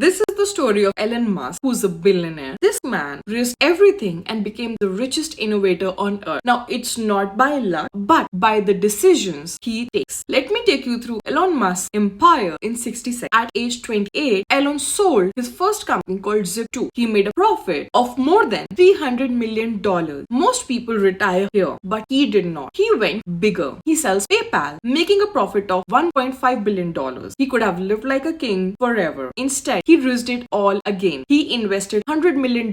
This is the story of Elon Musk, who's a billionaire. This man risked everything and became the richest innovator on earth. Now, it's not by luck, but by the decisions he takes. Let me take you through Elon Musk's empire in 60 seconds. At age 28, Elon sold his first company called Zip2. He made a profit of more than $300 million. Most people retire here, but he did not. He went bigger. He sells PayPal, making a profit of $1.5 billion. He could have lived like a king forever. Instead, he risked it all again. He invested $100 million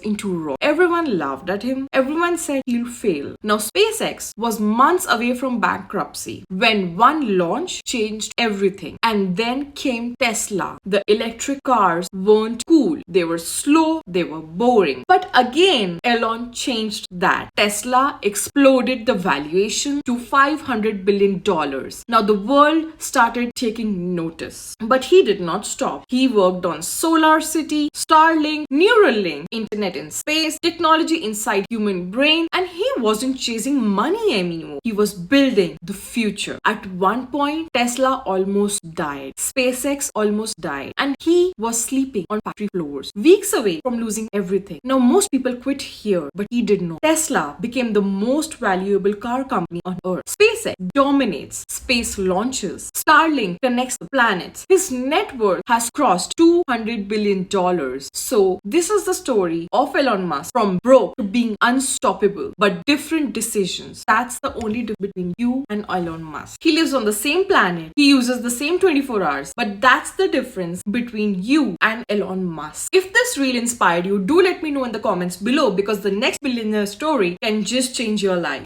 into Raw. Everyone laughed at him. Everyone said he'll fail. Now, SpaceX was months away from bankruptcy when one launch changed everything. And then came Tesla. The electric cars weren't cool. They were slow. They were boring. But again, Elon changed that. Tesla exploded the valuation to $500 billion. Now, the world started taking notice. But he did not stop. He worked on Solar City, Starlink, Neuralink, internet in space, technology inside human brain, and he wasn't chasing money anymore. He was building the future. At one point, Tesla almost died. SpaceX almost died. And he was sleeping on factory floors, weeks away from losing everything. Now, most people quit here, but he did not. Tesla became the most valuable car company on earth. SpaceX dominates space launches. Starlink connects the planets. His net worth has crossed $200 billion. So, this is the story of Elon Musk, from broke to being unstoppable, but different decisions. That's the only difference between you and Elon Musk. He lives on the same planet. He uses the same 24 hours, but that's the difference between you and Elon Musk. If this reel inspired you, do let me know in the comments below, because the next billionaire story can just change your life.